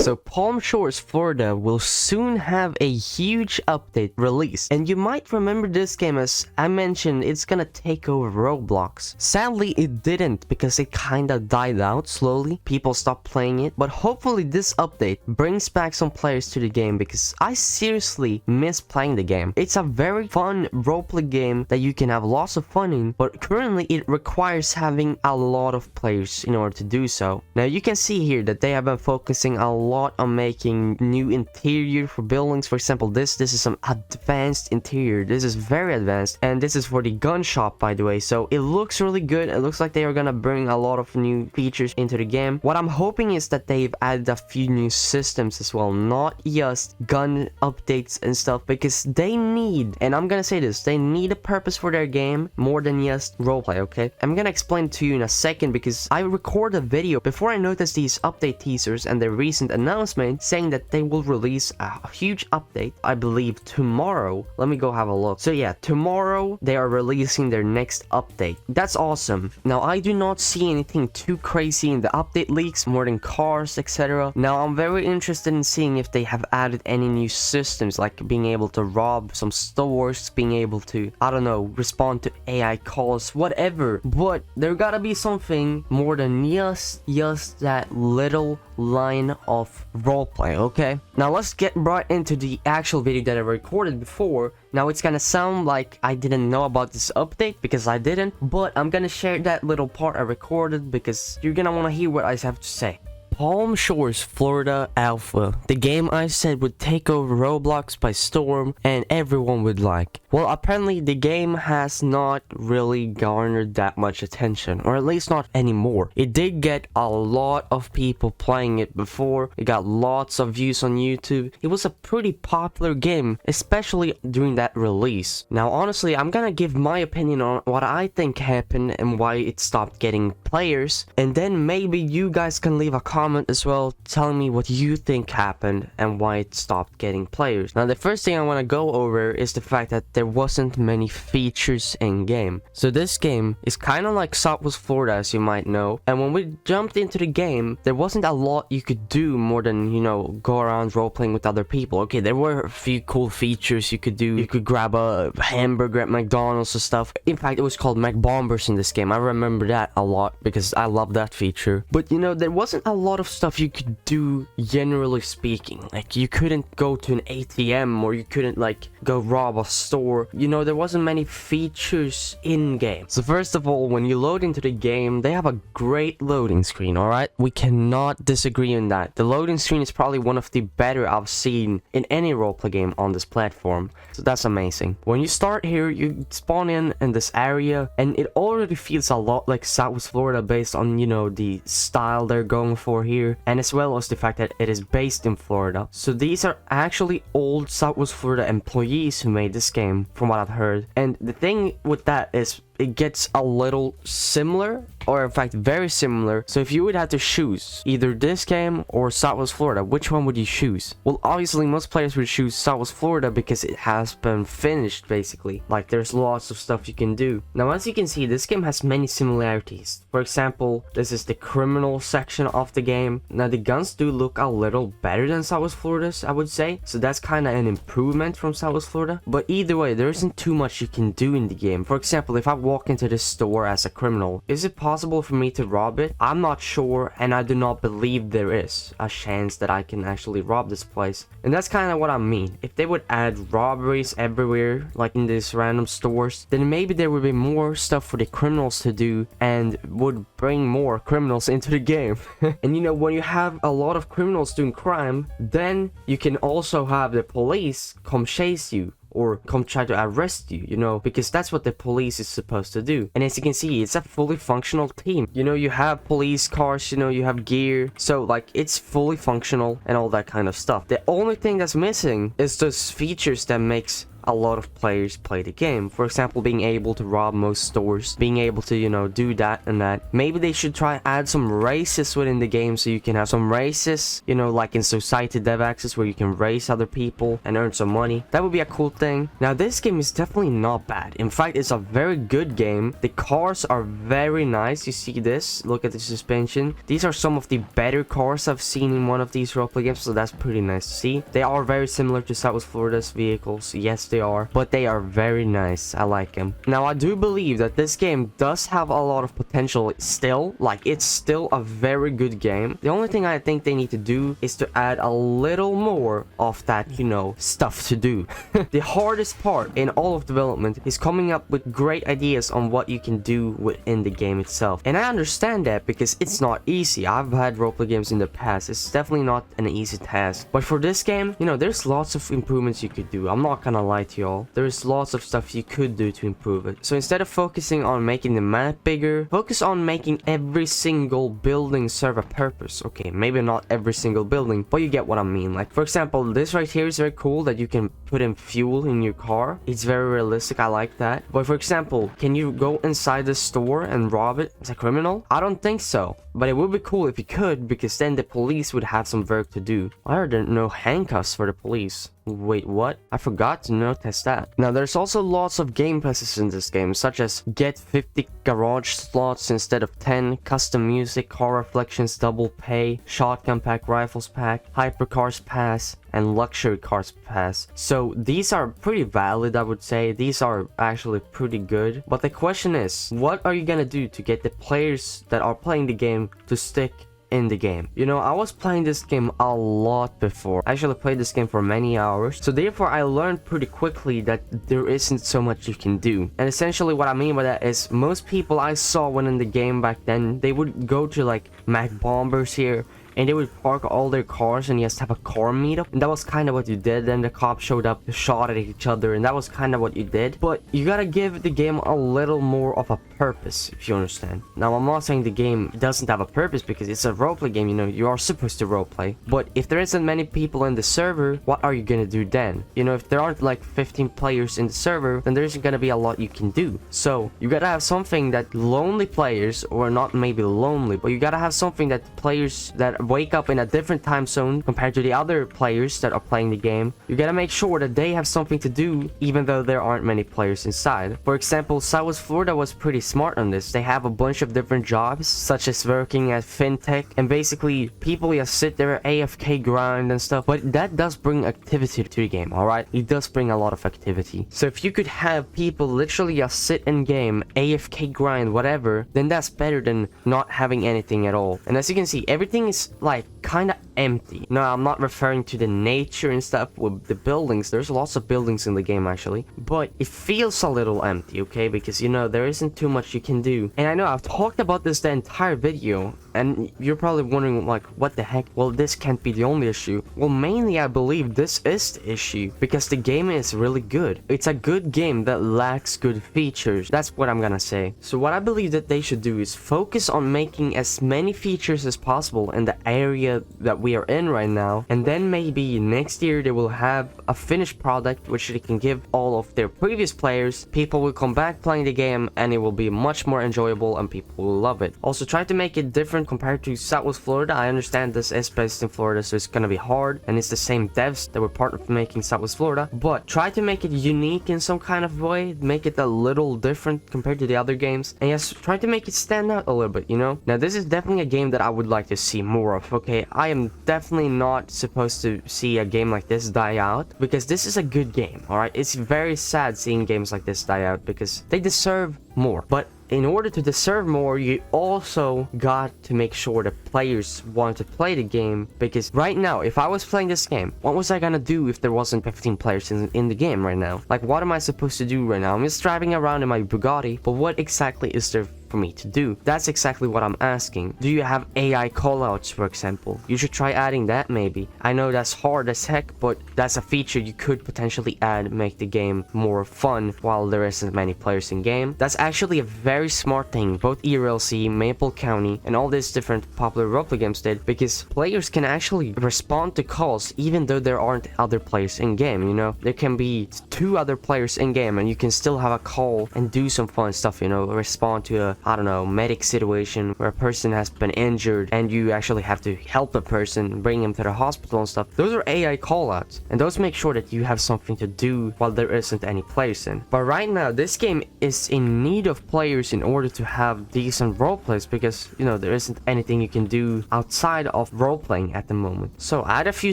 So Palm Shores, Florida will soon have a huge update released. And you might remember this game, as I mentioned, it's gonna take over Roblox. Sadly, it didn't, because it kinda died out slowly. People stopped playing it. But hopefully this update brings back some players to the game, because I seriously miss playing the game. It's a very fun roleplay game that you can have lots of fun in, but currently it requires having a lot of players in order to do so. Now you can see here that they have been focusing a lot on making new interior for buildings. For example, this is some advanced interior. This is very advanced, and this is for the gun shop, by the way. So it looks really good. It looks like they are gonna bring a lot of new features into the game. What I'm hoping is that they've added a few new systems as well, not just gun updates and stuff, because they need, and I'm gonna say this, they need a purpose for their game more than just roleplay. Okay, I'm gonna explain to you in a second, because I recorded a video before I noticed these update teasers and the recent announcement saying that they will release a huge update, I believe tomorrow. Let me go have a look. So yeah, tomorrow they are releasing their next update. That's awesome. Now I do not see anything too crazy in the update leaks, more than cars, etc. Now I'm very interested in seeing if they have added any new systems, like being able to rob some stores, being able to, I don't know, respond to AI calls, whatever. But there gotta be something more than just that little line of roleplay. Okay, now let's get right into the actual video that I recorded before. Now it's gonna sound like I didn't know about this update, because I didn't, but I'm gonna share that little part I recorded because you're gonna want to hear what I have to say. Palm Shores, Florida Alpha. The game I said would take over Roblox by storm and everyone would like. Well, apparently the game has not really garnered that much attention, or at least not anymore. It did get a lot of people playing it before. It got lots of views on YouTube. It was a pretty popular game, especially during that release. Now, honestly, I'm gonna give my opinion on what I think happened and why it stopped getting players, and then maybe you guys can leave a comment as well telling me what you think happened and why it stopped getting players. Now the first thing I want to go over is the fact that there wasn't many features in game. So this game is kind of like Southwest Florida, as you might know, and when we jumped into the game there wasn't a lot you could do more than, you know, go around role playing with other people. Okay, there were a few cool features you could do. You could grab a hamburger at McDonald's and stuff. In fact, it was called McBombers in this game. I remember that a lot because I love that feature. But you know, there wasn't a lot of stuff you could do, generally speaking. Like, you couldn't go to an ATM, or you couldn't like go rob a store. You know, there wasn't many features in game. So first of all, when you load into the game, they have a great loading screen. All right, we cannot disagree on that. The loading screen is probably one of the better I've seen in any roleplay game on this platform, so that's amazing. When you start here, you spawn in this area, and it already feels a lot like Southwest Florida based on, you know, the style they're going for here, and as well as the fact that it is based in Florida. So these are actually old Southwest Florida employees who made this game, from what I've heard. And the thing with that is it gets a little similar, or in fact very similar. So if you would have to choose either this game or Southwest Florida, which one would you choose? Well, obviously most players would choose Southwest Florida because it has been finished, basically. Like, there's lots of stuff you can do. Now, as you can see, this game has many similarities. For example, this is the criminal section of the game. Now the guns do look a little better than Southwest Florida's, I would say, so that's kind of an improvement from Southwest Florida. But either way, there isn't too much you can do in the game. For example, if I walk into this store as a criminal, is it possible for me to rob it? I'm not sure, and I do not believe there is a chance that I can actually rob this place. And that's kind of what I mean. If they would add robberies everywhere, like in these random stores, then maybe there would be more stuff for the criminals to do and would bring more criminals into the game. And you know, when you have a lot of criminals doing crime, then you can also have the police come chase you, or come try to arrest you, you know, because that's what the police is supposed to do. And as you can see, it's a fully functional team. You know, you have police cars, you know, you have gear, so like it's fully functional and all that kind of stuff. The only thing that's missing is those features that makes a lot of players play the game. For example, being able to rob most stores, being able to, you know, do that and that. Maybe they should try add some races within the game, so you can have some races, you know, like in Society Dev Access, where you can race other people and earn some money. That would be a cool thing. Now, this game is definitely not bad. In fact, it's a very good game. The cars are very nice. You see this? Look at the suspension. These are some of the better cars I've seen in one of these roleplay games, so that's pretty nice to see. They are very similar to Southwest Florida's vehicles. Yes, they are, but they are very nice. I like them. Now, I do believe that this game does have a lot of potential still. Like, it's still a very good game. The only thing I think they need to do is to add a little more of that, you know, stuff to do. The hardest part in all of development is coming up with great ideas on what you can do within the game itself. And I understand that because it's not easy. I've had roleplay games in the past. It's definitely not an easy task. But for this game, you know, there's lots of improvements you could do. I'm not gonna lie to y'all. There's lots of stuff you could do to improve it. So instead of focusing on making the map bigger, focus on making every single building serve a purpose. Okay, maybe not every single building, but you get what I mean. Like, for example, this right here is very cool that you can put in fuel in your car. It's very realistic. I like that. But for example, can you go inside the store and rob it as a criminal? I don't think so. But it would be cool if you could, because then the police would have some work to do. Why are there no handcuffs for the police? Wait, what? I forgot to notice that. Now, there's also lots of game passes in this game, such as get 50 garage slots instead of 10, custom music, car reflections, double pay, shotgun pack, rifles pack, hypercars pass, and luxury cars pass. So these are pretty valid, I would say. These are actually pretty good. But the question is, what are you gonna do to get the players that are playing the game to stick in the game? You know, I was playing this game a lot before. I actually played this game for many hours, so therefore I learned pretty quickly that there isn't so much you can do. And essentially what I mean by that is, most people I saw when in the game back then, they would go to like Mac Bombers here, and they would park all their cars and just have a car meetup, and that was kind of what you did. Then the cops showed up, shot at each other, and that was kind of what you did. But you gotta give the game a little more of a purpose, if you understand. Now, I'm not saying the game doesn't have a purpose, because it's a roleplay game, you know, you are supposed to roleplay. But if there isn't many people in the server, what are you gonna do then? You know, if there aren't like 15 players in the server, then there isn't gonna be a lot you can do. So you gotta have something that lonely players, or not maybe lonely, but you gotta have something that players that wake up in a different time zone compared to the other players that are playing the game, you gotta make sure that they have something to do even though there aren't many players inside. For example, Southwest Florida was pretty smart on this. They have a bunch of different jobs, such as working at fintech, and basically people just sit there, AFK grind and stuff. But that does bring activity to the game, alright? It does bring a lot of activity. So if you could have people literally just sit in game, AFK grind, whatever, then that's better than not having anything at all. And as you can see, everything is like kind of empty. No, I'm not referring to the nature and stuff with the buildings. There's lots of buildings in the game actually, but it feels a little empty, okay? Because, you know, there isn't too much you can do. And I know I've talked about this the entire video, and you're probably wondering like, what the heck? Well, this can't be the only issue. Well, mainly I believe this is the issue, because the game is really good. It's a good game that lacks good features. That's what I'm gonna say. So what I believe that they should do is focus on making as many features as possible in the area that we are in right now, and then maybe next year they will have a finished product which they can give all of their previous players. People will come back playing the game, and it will be much more enjoyable, and people will love it. Also, try to make it different compared to Southwest Florida. I understand this is based in Florida, so it's gonna be hard, and it's the same devs that were part of making Southwest Florida, but try to make it unique in some kind of way, make it a little different compared to the other games, and yes, try to make it stand out a little bit, you know? Now, this is definitely a game that I would like to see more of, okay? I am definitely not supposed to see a game like this die out, because this is a good game, alright? It's very sad seeing games like this die out, because they deserve more. But in order to deserve more, you also got to make sure that players want to play the game, because right now, if I was playing this game, what was I gonna do if there wasn't 15 players in the game right now? Like, what am I supposed to do right now? I'm just driving around in my Bugatti, but what exactly is there for me to do? That's exactly what I'm asking. Do you have AI callouts, for example? You should try adding that maybe. I know that's hard as heck, but that's a feature you could potentially add, make the game more fun while there isn't many players in game. That's actually a very smart thing both ERLC, Maple County, and all these different popular roleplay games did, because players can actually respond to calls even though there aren't other players in game, you know? There can be 2 other players in game and you can still have a call and do some fun stuff, you know, respond to a, I don't know, medic situation where a person has been injured and you actually have to help a person, bring him to the hospital and stuff. Those are AI callouts, and those make sure that you have something to do while there isn't any players in. But right now, this game is in need of players in order to have decent roleplays, because, you know, there isn't anything you can do outside of roleplaying at the moment. So add a few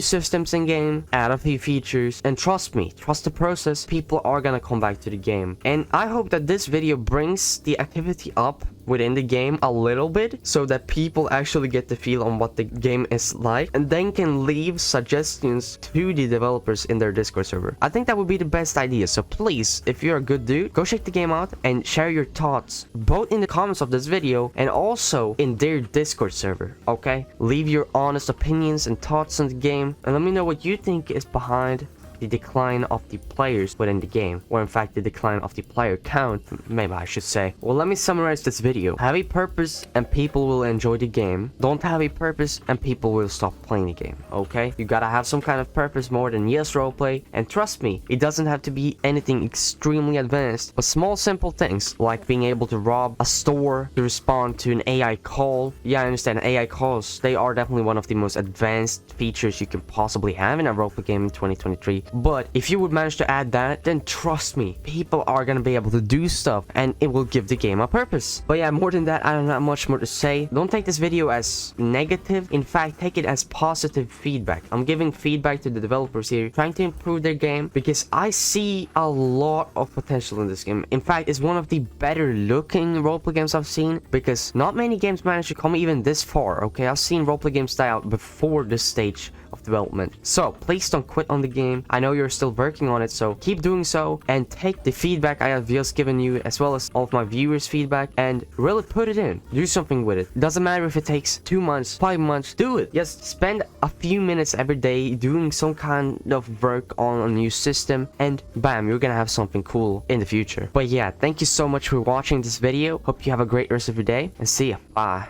systems in game, add a few features, and trust me, trust the process, people are gonna come back to the game. And I hope that this video brings the activity up within the game a little bit, so that people actually get the feel on what the game is like, and then can leave suggestions to the developers in their Discord server. I think that would be the best idea. So please, if you're a good dude, go check the game out and share your thoughts both in the comments of this video and also in their Discord server. Okay, leave your honest opinions and thoughts on the game, and let me know what you think is behind the decline of the players within the game, or in fact the decline of the player count, maybe I should say. Well, let me summarize this video. Have a purpose and people will enjoy the game. Don't have a purpose and people will stop playing the game. Okay, you gotta have some kind of purpose more than yes roleplay, and trust me, it doesn't have to be anything extremely advanced, but small simple things like being able to rob a store, to respond to an AI call. Yeah, I understand AI calls, they are definitely one of the most advanced features you can possibly have in a roleplay game in 2023. But if you would manage to add that, then trust me, people are gonna be able to do stuff and it will give the game a purpose. But yeah, more than that, I don't have much more to say. Don't take this video as negative. In fact, take it as positive feedback. I'm giving feedback to the developers here, trying to improve their game, because I see a lot of potential in this game. In fact, it's one of the better looking roleplay games I've seen, because not many games manage to come even this far. Okay, I've seen roleplay games die out before this stage of development. So please don't quit on the game. I know you're still working on it, so keep doing so, and take the feedback I have just given you, as well as all of my viewers' feedback, and really put it in. Do something with it. Doesn't matter if it takes 2 months, 5 months, do it. Just spend a few minutes every day doing some kind of work on a new system, and bam, you're gonna have something cool in the future. But yeah, thank you so much for watching this video. Hope you have a great rest of your day, and see ya. Bye.